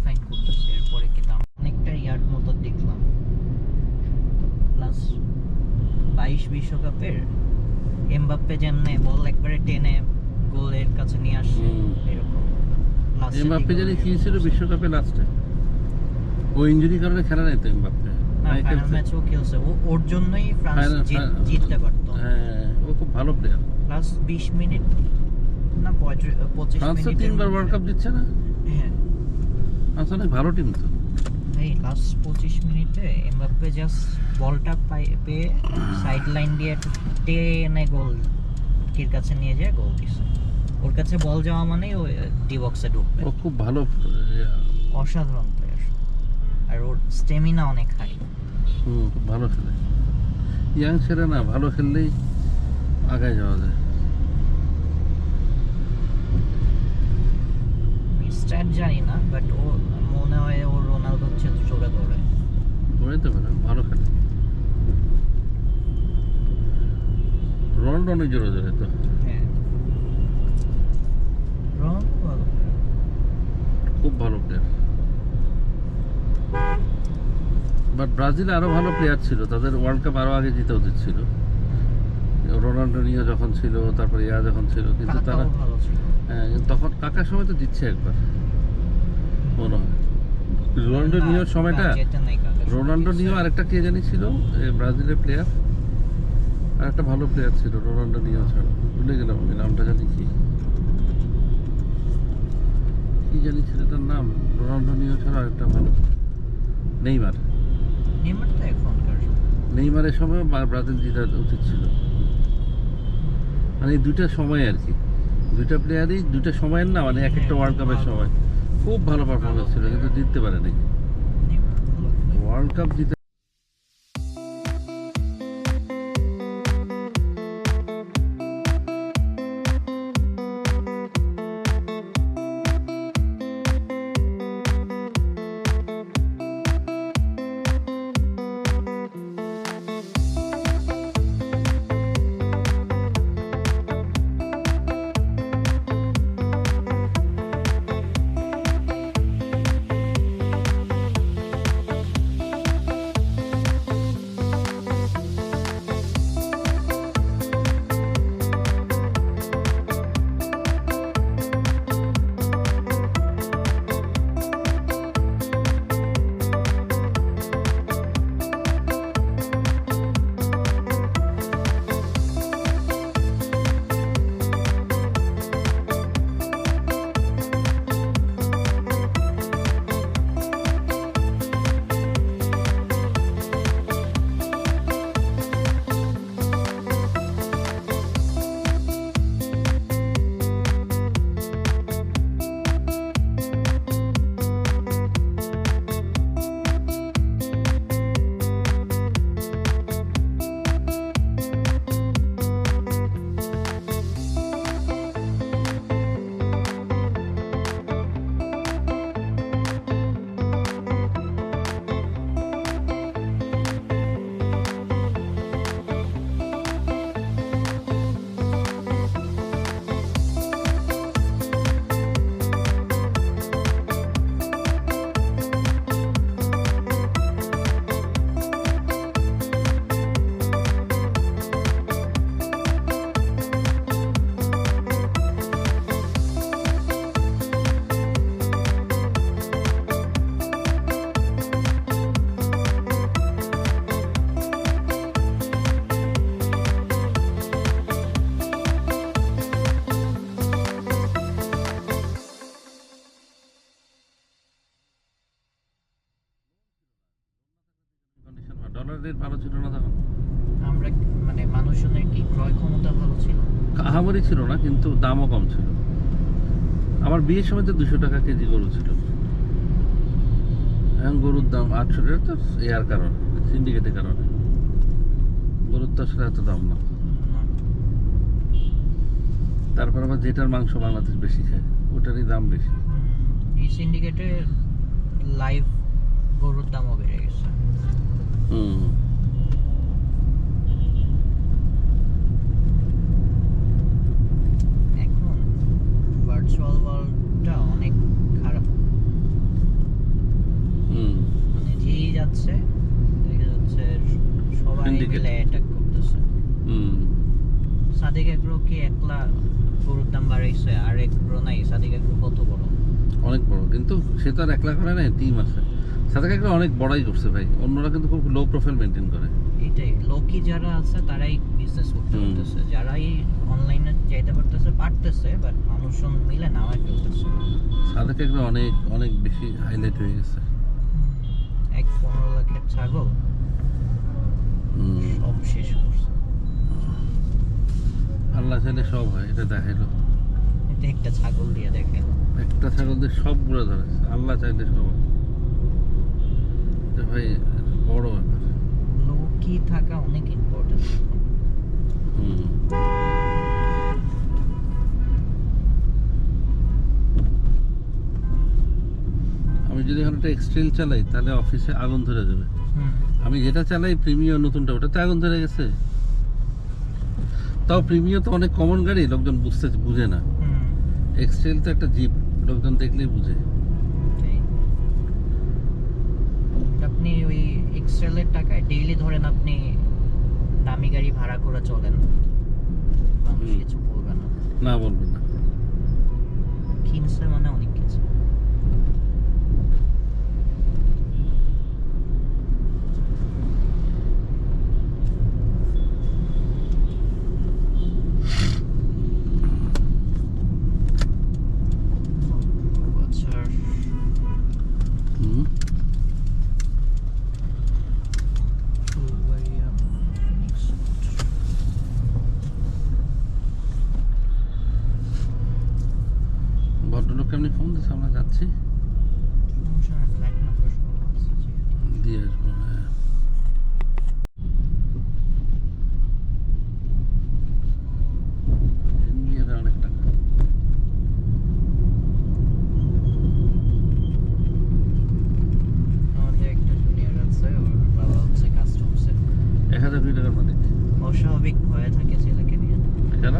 Define করতেছে, এরপরে কি দাম অনেকটা ইয়ার্ড মতো দেখলাম। প্লাস 22 বিশ্বকাপের এমবাপ্পে যেমনে বল একবারে টেনে গোলের কাছে নিয়ে আসছে এরকম। এমবাপ্পে জানি কি ছিল বিশ্বকাপে লাস্টে, ও ইনজুরি কারণে খেলা নাই তো এমবাপ্পে। ফাইনাল ম্যাচও খেলছে, ওর জন্যই ফ্রান্স জিততে পারতো। হ্যাঁ, ও খুব ভালো প্লেয়ার। প্লাস 20 মিনিট না 25 ফ্রান্স তো মিনিট 3বার ওয়ার্ল্ড কাপ জিতছে না? হ্যাঁ, ফ্রান্স অনেক ভালো টিম তো। এই লাস্ট 25 মিনিটে এমবাপ্পে জাস্ট বলটা পেয়ে সাইড লাইন দিয়ে টেনে গোল কির কাছে নিয়ে যায়, গোল দিছে। ওর কাছে বল যাওয়া মানেই ও ডি বক্সে ঢুকবে। ও খুব ভালো, অসাধারণ প্লেয়ার, আর ওর স্টেমিনা অনেক হাই। খুব ভালো খেলে। ইয়াং ছেলে না, ভালো খেললেই আগায় যাওয়া যায়। স্ট্যাট জানি না, বাট ও মনে হয় ও রোনালদো হচ্ছে চোখে দৌড়ে দৌড়াইতে পারে, ভালো খেলে। রোনাল্ডো অনেক জোরে জোরে তো। হ্যাঁ, রোনালদো ভালো player। খুব ভালো প্লেয়ার। বাট ব্রাজিল আরো ভালো প্লেয়ার ছিল, তাদের ওয়ার্ল্ড কাপ আরো আগে জিতে উচিত ছিল। রোনাল্ডোনিও যখন ছিল, তারপরে ইয়া যখন ছিল, কিন্তু তারা কাকাও ভালো ছিল। তখন কাকার সময় তো জিতছে একবার মনে হয়। রোনাল্ডোনিওর সময়টা, রোনাল্ডোনিও আরেকটা কে জানি ছিল ব্রাজিলের প্লেয়ার, আর একটা ভালো প্লেয়ার ছিল রোনাল্ডোনিও ছাড়া, ভুলে গেলাম আমি নামটা, জানি কি জানি ছেলেটার নাম, রোনাল্ডোনিও ছাড়া আরেকটা ভালো, নেইমার। নেইমার তো এখনকার। নেইমারের সময় ব্রাজিল জিতা উচিত ছিল। মানে এই দুইটা সময় আর কি, দুইটা প্লেয়ারই দুইটা সময়ের না, মানে এক একটা ওয়ার্ল্ড কাপের সময় খুব ভালো পারফরমেন্স ছিল, কিন্তু জিততে পারেনি ওয়ার্ল্ড কাপ জিতে। ডলার রেট ভালো ছিল না তখন, আমরা মানে মানুষজনের কি ক্রয় ক্ষমতা ভালো ছিল? আহামরি ছিল না, কিন্তু দামও কম ছিল। আমার বিয়ের সময় তো 200 টাকা কেজি গরু ছিল, এখন গরুর দাম 800 টাকা। তো এর কারণে, সিন্ডিকেটের কারণে গরুর তো আসলে এত দাম না। তারপর আবার যেটার মাংস বাংলাদেশ বেশি খায়, ওটারই দাম বেশি। এই সিন্ডিকেটে লাইভ গরুর দামও বেড়ে গেছে। এখন ভার্চুয়াল ওয়ার্ল্ডটা অনেক খারাপ। নিচ্ছে, দেখা যাচ্ছে সবাই Syndicate. মিলে অ্যাটাক করতেছে। হুম সাদিক এগ্রো কি একলা গরুর দাম বাড়াইছে, আর এগ্রো নাই? সাদিক এগ্রো কত বড়? অনেক বড়, কিন্তু সে তো আর একলা করে না, টিম আছে সাথে একটা অনেক বড়াই করছে ভাই। অন্যরা কিন্তু খুব লো প্রোফাইল মেনটেন করে। এটাই লোকি যারা আছে তারাই বিজনেস করতে হুম। পারতেছে, যারাই অনলাইনে যাইতে পারতেছে বাট মানুষজন মিলে নামায় ফেলতেছে। সাদেক একটা অনেক অনেক বেশি হাইলাইট হয়ে গেছে। 15 লাখের ছাগল হুম। সব শেষ করছে। আল্লাহ চাইলে সব হয়, এটা দেখাইলো। এটা একটা ছাগল দিয়ে দেখেন। একটা ছাগল দিয়ে সব ঘুরে ধরেছে, আল্লাহ চাইলে সব হয়। এটা ভাই বড় ব্যাপার। লোকি থাকা অনেক ইম্পর্টেন্ট। হুম। আমি যদি এখন একটা এক্সট্রেল চালাই তাহলে অফিসে আগুন ধরে যাবে। আমি যেটা চালাই প্রিমিয়ার নতুনটা, ওটাতে আগুন ধরে গেছে। তাও প্রিমিয়ার তো অনেক কমন গাড়ি, লোকজন বুঝে না। এক্সট্রেল তো একটা জিপ, লোকজন দেখলেই বুঝে। আপনি ওই এক্সট্রেলের টাকায় ডেইলি ধরেন আপনি দামি গাড়ি ভাড়া করে চলেন, মানুষ হুম। কিছু বলবে না। না বলবেন না। কিনছে মানে অনেক কিছু। হুম। ভদ্রলোককে আপনি ফোন দিচ্ছে, আমরা যাচ্ছি, দিয়ে আসবো। হ্যাঁ, এমনি এরা অনেক টাকা। আমাদের একটা জুনিয়র আছে, ওর বাবা হচ্ছে কাস্টমসে। 1000 কোটি টাকার মালিক। অস্বাভাবিক ভয়ে থাকে ছেলেকে নিয়ে। কেন?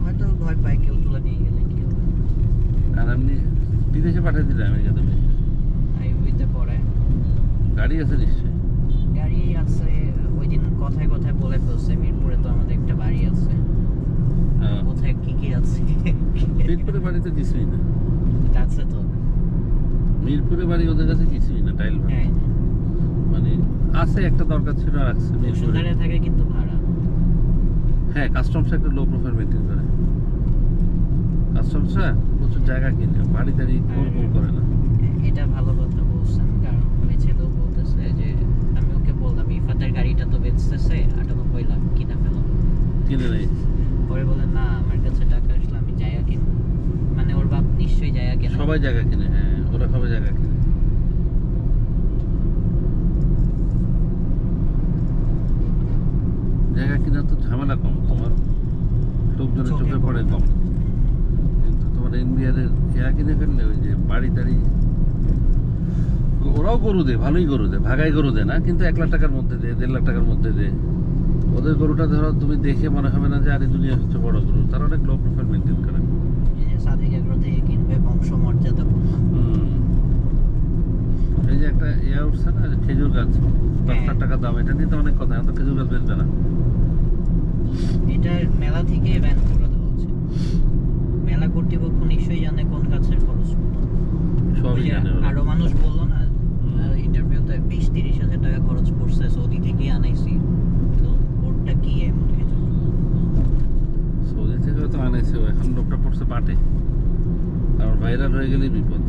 হয়তো ভয় পায় কেউ তুলে নিয়ে গেলে কি হবে। আর আপনি বিদেশে পাঠিয়ে দিলে আমেরিকাতে মেয়ে। আইউবিতে পড়ে। গাড়ি আছে নিশ্চয়ই। গাড়ি আছে, ওই দিন কথায় কথায় বলে ফেলছে মিরপুরে তো আমাদের একটা বাড়ি আছে। হ্যাঁ। কোথায় কি কি আছে মিরপুরে বাড়িতে কিছুই না। আছে তো। মিরপুরে বাড়ি ওদের কাছে কিছুই না, টাইল ভাড়া। হ্যাঁ, মানে আছে, একটা দরকার ছিল আর আছে মিরপুরে। বসুন্ধরা থাকে কিন্তু ভাড়া। হ্যাঁ, কাস্টমস একটা লো প্রোফাইল মেনটেন করে। কাস্টমসরা প্রচুর জায়গা কিনে, বাড়ি টাড়ি গোল করে না। এটা ভালো কথা বলছেন, কারণ ওই ছেলেও বলতেছে যে আমি ওকে বললাম ইফাতের গাড়িটা তো বেচতেছে 98 লাখ, কিনে ফেলো। কিনে নেই। পরে বলে না আমার কাছে টাকা আসলে আমি জায়গা কিনবো। মানে ওর বাপ নিশ্চয়ই জায়গা কেনে। সবাই জায়গা কিনে, হ্যাঁ, ওরা সবাই জায়গা কিনে। জায়গা কিনা তো ঝামেলা কম, তোমার লোকজনের চোখে চোখে পড়ে কম। কিন্তু তোমার এনবিআর এর ইয়া কিনে ফেললে ওই যে বাড়ি টাড়ি, ওরাও গরু দেয়, ভালোই গরু দেয়, ভাগাই গরু দেয় না, কিন্তু 1 লাখ টাকার মধ্যে দেয়, 1.5 লাখ টাকার মধ্যে দেয়। ওদের গরুটা ধরো তুমি দেখে মনে হবে না যে আরে দুনিয়া হচ্ছে বড় গরু, তারা অনেক লো প্রোফাইল মেনটেন করে। এই যে সাদিক এগ্রো থেকে কিনবে বংশমর্যাদা পূর্ণ। এই যে একটা ইয়া উঠছে না, যে খেজুর গাছ, 10 লাখ হ্যাঁ। টাকা দাম, এটা নিয়ে তো অনেক কথা, এখন তো খেজুর গাছ বেচবে না। এটা মেলা থেকে ব্যান করে দেওয়া উচিত। মেলা কর্তৃপক্ষ নিশ্চয়ই জানে কোন গাছের খরচ কত। সবই ওই যে জানে ওরা। আরো মানুষ বললো না ইন্টারভিউতে 20-30 হাজার টাকা খরচ পড়ছে, সৌদি থেকে আনাইছি। তো ওরটা কি এমন খেজুর? সৌদি থেকে তো আনাইছে, এখন লোকটা পড়ছে পাটে, কারণ ভাইরাল হয়ে গেলেই বিপদ।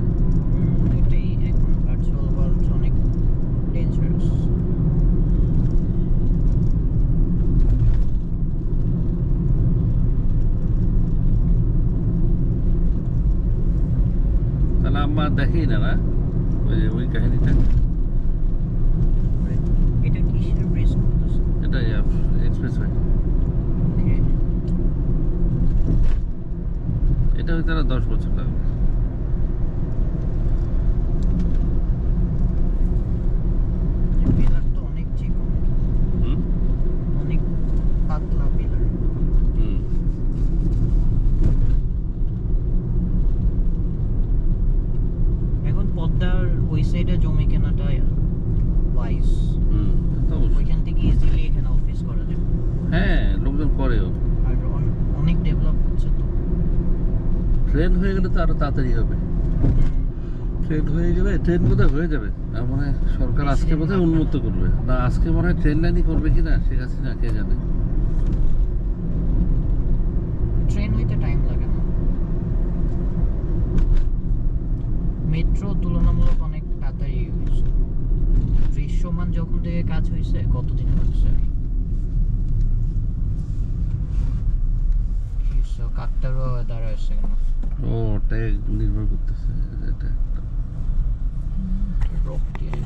এটাই এখন ভার্চুয়াল ওয়ার্ল্ড অনেক ডেঞ্জারাস। তাহলে আম্মা দেখেই না, না ওই যে ওই কাহিনীটা। এটা কিসের ব্রিজ করতেছে? এটা এক্সপ্রেস ওয়ে। এটা হয়তো আরো 10 বছর লাগবে। পিলার তো অনেক চিকন, হুম অনেক পাতলা পিলার। হুম। এখন পদ্মা কাকদার ওই সাইডে জমি কেনাটা ওয়াইজ। তা অবশ্যই। ওইখান থেকে ইজিলি এখানে অফিস করা যাবে। হ্যাঁ, লোকজন করেও। আর অনেক ডেভেলপ হচ্ছে তো। ট্রেন হয়ে গেলে তো আরো তাড়াতাড়ি হবে। ট্রেন হয়ে গেলে, ট্রেন বোধহয় হয়ে যাবে। মানে সরকার আজকে বোধহয় উন্মুক্ত করবে না, আজকে মনে হয় ট্রেন লাইনই করবে কিনা শেখ হাসিনা, কে জানে। ট্রেন হইতে টাইম লাগে না। মেট্রো তুলনামূলক অনেক তাড়াতাড়ি হয়েছে। দৃশ্যমান যখন থেকে কাজ হয়েছে কতদিন লাগছে? কাকতারও দাঁড়াচ্ছে কেন? ও ওটাই নির্ভর করতেছে এটা। রক দিয়ে